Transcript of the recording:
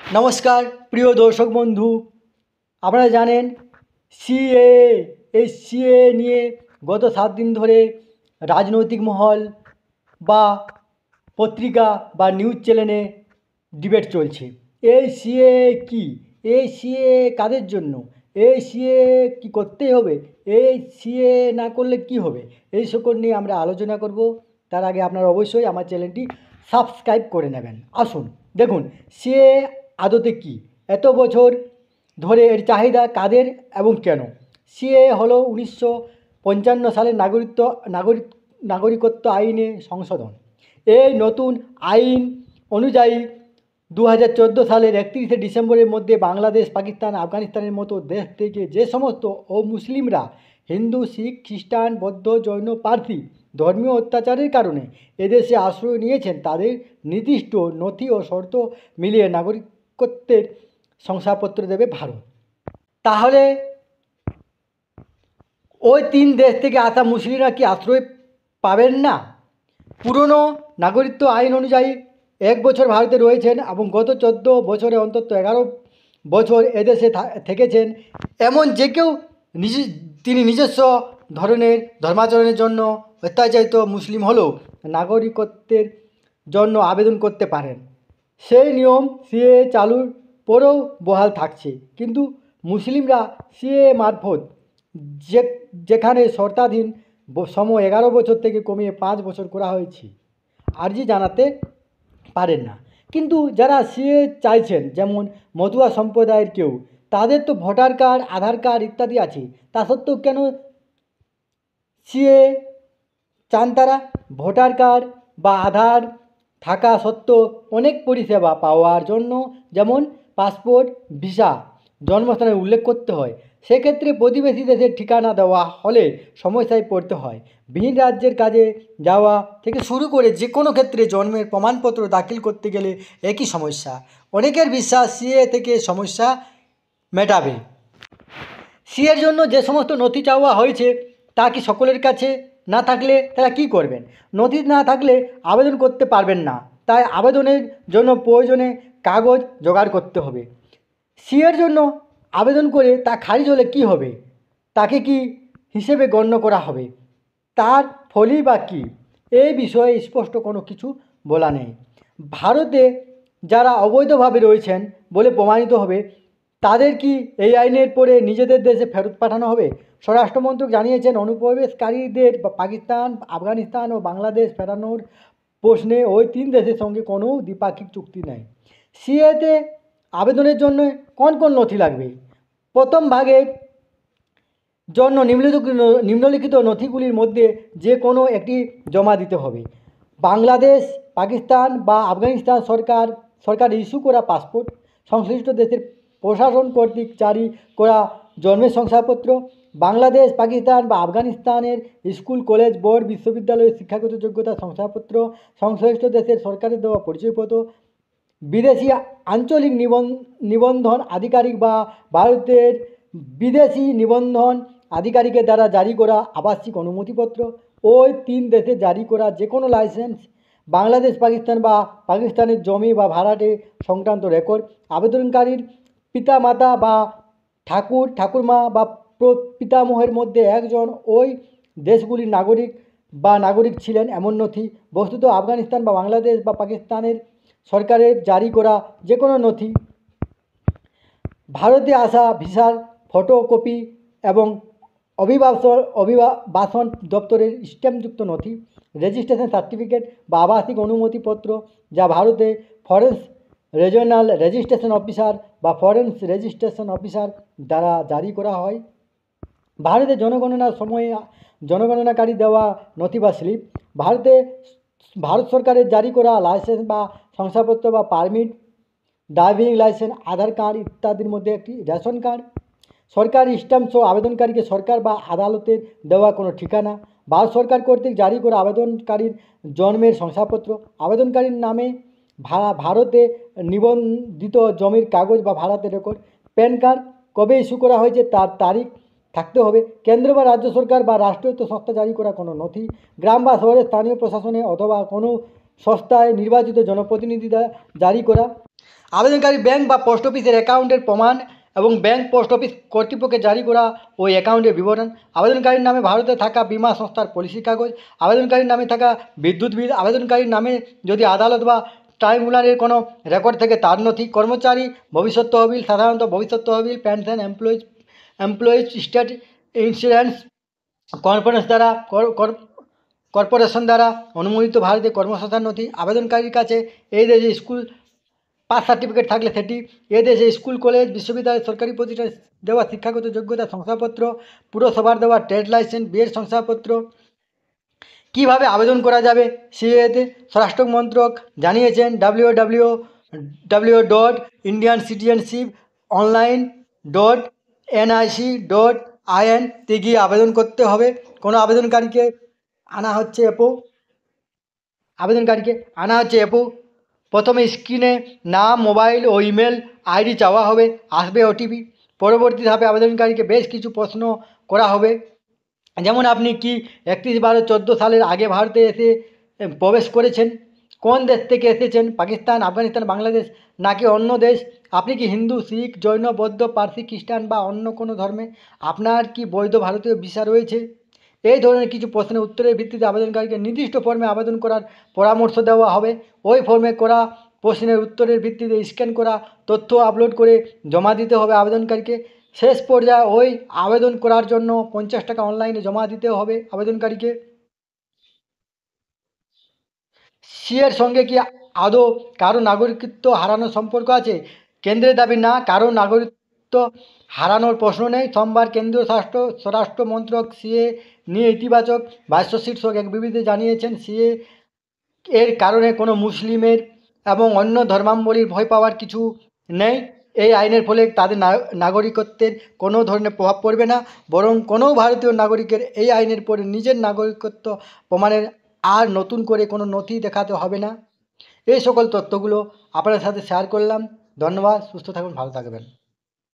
নমস্কার প্রিয় দর্শক বন্ধু, আপনারা জানেন সিএ এই সিএ নিয়ে গত 7 দিন ধরে রাজনৈতিক মহল বা পত্রিকা বা নিউজ চ্যানেলে ডিবেট চলছে। এই সিএ কি? এই সিএ কাদের জন্য? এই সিএ কি করতেই হবে? এই সিএ না করলে কি হবে? এই সকল নিয়ে আমরা আলোচনা করব। তার আগে আপনারা অবশ্যই আমার চ্যানেলটি সাবস্ক্রাইব করে নেবেন। আসুন দেখুন সিএ আদতে কি, এত বছর ধরে এর চাহিদা কাদের এবং কেন? সিএ হলো 1955 সালের নাগরিকত্ব আইনে সংশোধন। এই নতুন আইন অনুযায়ী 2014 সালের 31শে ডিসেম্বরের মধ্যে বাংলাদেশ, পাকিস্তান, আফগানিস্তানের মতো দেশ থেকে যে সমস্ত অমুসলিমরা হিন্দু, শিখ, খ্রিস্টান, বৌদ্ধ, জৈন, পার্সি ধর্মীয় অত্যাচারের কারণে এদেশে আশ্রয় নিয়েছেন, তাদের নির্দিষ্ট নথি ও শর্ত মিলিয়ে নাগরিকত্বের শংসাপত্র দেবে ভারত। তাহলে ওই 3 দেশ থেকে আসা মুসলিমরা কি আশ্রয় পাবেন না? পুরনো নাগরিকত্ব আইন অনুযায়ী 1 বছর ভারতে রয়েছেন এবং গত 14 বছরে অন্তত 11 বছর এদেশে থেকেছেন এমন যে কেউ তিনি নিজস্ব ধরনের ধর্মাচরণের জন্য অত্যাচারিত মুসলিম হলেও নাগরিকত্বের জন্য আবেদন করতে পারেন। সেই নিয়ম সিএ চালুর পরেও বহাল থাকছে, কিন্তু মুসলিমরা সিএ মারফত যেখানে শর্তাধীন সময় 11 বছর থেকে কমিয়ে 5 বছর করা হয়েছে আর্জি জানাতে পারেন না। কিন্তু যারা সিএ চাইছেন, যেমন মতুয়া সম্প্রদায়ের কেউ, তাদের তো ভোটার কার্ড, আধার কার্ড ইত্যাদি আছে। তা সত্ত্বেও কেন সিএ চান তারা? ভোটার কার্ড বা আধার থাকা সত্ত্বেও অনেক পরিষেবা পাওয়ার জন্য, যেমন পাসপোর্ট, ভিসা, জন্মস্থানের উল্লেখ করতে হয়। সেক্ষেত্রে প্রতিবেশী দেশের ঠিকানা দেওয়া হলে সমস্যায় পড়তে হয়। ভিন রাজ্যের কাজে যাওয়া থেকে শুরু করে যে কোনো ক্ষেত্রে জন্মের প্রমাণপত্র দাখিল করতে গেলে একই সমস্যা। অনেকের বিশ্বাস সিএ থেকে সমস্যা মেটাবে। সিএর জন্য যে সমস্ত নথি চাওয়া হয়েছে তা কি সকলের কাছে না থাকলে তারা কী করবেন? নথি না থাকলে আবেদন করতে পারবেন না, তাই আবেদনের জন্য প্রয়োজনে কাগজ জোগাড় করতে হবে। সিএর জন্য আবেদন করে তা খারিজ হলে কী হবে? তাকে কি হিসেবে গণ্য করা হবে? তার ফলই বা কী? এই বিষয়ে স্পষ্ট কোনো কিছু বলা নেই। ভারতে যারা অবৈধভাবে রয়েছেন বলে প্রমাণিত হবে, তাদের কি এই আইনের পরে নিজেদের দেশে ফেরত পাঠানো হবে? স্বরাষ্ট্রমন্ত্রক জানিয়েছেন, অনুপ্রবেশকারীদের পাকিস্তান, আফগানিস্তান ও বাংলাদেশ ফেরানোর প্রশ্নে ওই 3 দেশের সঙ্গে কোনো দ্বিপাক্ষিক চুক্তি নেই। সিএতে আবেদনের জন্য কোন কোন নথি লাগবে? প্রথম ভাগের জন্য নিম্নলিখিত নথিগুলির মধ্যে যে কোনো একটি জমা দিতে হবে। বাংলাদেশ, পাকিস্তান বা আফগানিস্তান সরকার ইস্যু করা পাসপোর্ট, সংশ্লিষ্ট দেশের প্রশাসন কর্তৃক জারি করা জন্মের শংসাপত্র, বাংলাদেশ, পাকিস্তান বা আফগানিস্তানের স্কুল, কলেজ, বোর্ড, বিশ্ববিদ্যালয়ের শিক্ষাগত যোগ্যতা শংসাপত্র, সংশ্লিষ্ট দেশের সরকারের দেওয়া পরিচয়পত্র, বিদেশি আঞ্চলিক নিবন্ধন আধিকারিক বা ভারতের বিদেশি নিবন্ধন আধিকারিকের দ্বারা জারি করা আবাসিক অনুমতিপত্র, ওই 3 দেশে জারি করা যে কোনো লাইসেন্স, বাংলাদেশ, পাকিস্তান বা পাকিস্তানের জমি বা ভাড়াটে সংক্রান্ত রেকর্ড, আবেদনকারীর পিতামাতা বা ঠাকুরমা বা পিতামহের মধ্যে একজন ওই দেশগুলির নাগরিক ছিলেন এমন নথি। বস্তুত আফগানিস্তান বা বাংলাদেশ বা পাকিস্তানের সরকারের জারি করা যে কোনো নথি, ভারতে আসা ভিসার ফটোকপি এবং অভিবাসন দপ্তরের স্ট্যাম্পযুক্ত নথি, রেজিস্ট্রেশন সার্টিফিকেট বা আবাসিক অনুমতিপত্র যা ভারতে ফরেস্ট রিজিওনাল রেজিস্ট্রেশন অফিসার বা ফরেস্ট রেজিস্ট্রেশন অফিসার দ্বারা জারি করা হয়। ভারতে জনগণনার সময়ে জনগণনাকারী দেওয়া নথি বা স্লিপ, ভারত সরকারের জারি করা লাইসেন্স বা শংসাপত্র বা পারমিট, ড্রাইভিং লাইসেন্স, আধার কার্ড ইত্যাদির মধ্যে একটি রেশন কার্ড, সরকারি স্ট্যাম্প সহ আবেদনকারীকে সরকার বা আদালতের দেওয়া কোনো ঠিকানা, ভারত সরকার কর্তৃক জারি করা আবেদনকারীর জন্মের শংসাপত্র, আবেদনকারীর নামে ভারতে নিবন্ধিত জমির কাগজ বা ভাড়াতে রেকর্ড, প্যান কার্ড কবে ইস্যু করা হয়েছে তার তারিখ থাকতে হবে, কেন্দ্র বা রাজ্য সরকার বা রাষ্ট্রায়ত্ত সংস্থা জারি করা কোনো নথি, গ্রাম বা শহরের স্থানীয় প্রশাসনে অথবা কোনো সংস্থায় নির্বাচিত জনপ্রতিনিধি জারি করা আবেদনকারী ব্যাংক বা পোস্ট অফিসের অ্যাকাউন্টের প্রমাণ এবং ব্যাংক পোস্ট অফিস কর্তৃপক্ষের জারি করা ওই অ্যাকাউন্টের বিবরণ, আবেদনকারীর নামে ভারতে থাকা বীমা সংস্থার পলিসির কাগজ, আবেদনকারীর নামে থাকা বিদ্যুৎ বিল, আবেদনকারীর নামে যদি আদালত বা ট্রাইব্যুনালের কোনো রেকর্ড থেকে তার নথি, কর্মচারী ভবিষ্যৎ তহবিল, সাধারণত ভবিষ্যৎ তহবিল, pension, employees state insurance corporation দ্বারা অনুমোদিত ভারতীয় কর্মসংস্থান নথি, আবেদনকারীর কাছে এই দেশে স্কুল পাস সার্টিফিকেট থাকলে সেটি, এ দেশে স্কুল কলেজ বিশ্ববিদ্যালয় সরকারি প্রতিষ্ঠানে দেওয়া শিক্ষাগত যোগ্যতা শংসাপত্র, পুরসভার দেওয়া ট্রেড লাইসেন্স, বিয়ের শংসাপত্র। কীভাবে আবেদন করা যাবে সিএতে? স্বরাষ্ট্র মন্ত্রক জানিয়েছেন www.indiancitizenship.online.nic.in তে গিয়ে আবেদন করতে হবে। কোনো আবেদনকারীকে আনা হচ্ছে অ্যাপও। প্রথমে স্ক্রিনে নাম, মোবাইল ও ইমেল আইডি চাওয়া হবে, আসবে ওটিপি। পরবর্তী ধাপে আবেদনকারীকে বেশ কিছু প্রশ্ন করা হবে, যেমন আপনি কি 31/12/14 সালের আগে ভারতে এসে প্রবেশ করেছেন, কোন দেশ থেকে এসেছেন, পাকিস্তান, আফগানিস্তান, বাংলাদেশ নাকি অন্য দেশ, আপনি কি হিন্দু, শিখ, জৈন, বৌদ্ধ, পার্সি, খ্রিস্টান বা অন্য কোনো ধর্মে, আপনার কি বৈধ ভারতীয় ভিসা রয়েছে। এই ধরনের কিছু প্রশ্নের উত্তরের ভিত্তিতে আবেদনকারীকে নির্দিষ্ট ফর্মে আবেদন করার পরামর্শ দেওয়া হবে। ওই ফর্মে করা প্রশ্নের উত্তরের ভিত্তিতে স্ক্যান করা তথ্য আপলোড করে জমা দিতে হবে আবেদনকারীকে। শেষ পর্যায়ে ওই আবেদন করার জন্য 50 টাকা অনলাইনে জমা দিতে হবে আবেদনকারীকে। সিএর সঙ্গে কি আদৌ কারো নাগরিকত্ব হারানোর সম্পর্ক আছে? কেন্দ্রের দাবি, না, কারো নাগরিকত্ব হারানোর প্রশ্ন নেই। সোমবার কেন্দ্রীয় স্বরাষ্ট্র মন্ত্রক সিএ নিয়ে ইতিবাচক ভাষ্য শীর্ষক এক বিবৃতিতে জানিয়েছেন, সিএ এর কারণে কোনো মুসলিমের এবং অন্য ধর্মাবলম্বীর ভয় পাওয়ার কিছু নেই। এই আইনের ফলে তাদের নাগরিকত্বের কোনো ধরনের প্রভাব পড়বে না, বরং কোনো ভারতীয় নাগরিকের এই আইনের পরে নিজের নাগরিকত্ব প্রমাণের আর নতুন করে কোনো নথি দেখাতে হবে না। এই সকল তথ্যগুলো আপনার সাথে শেয়ার করলাম। ধন্যবাদ। সুস্থ থাকুন, ভালো থাকবেন।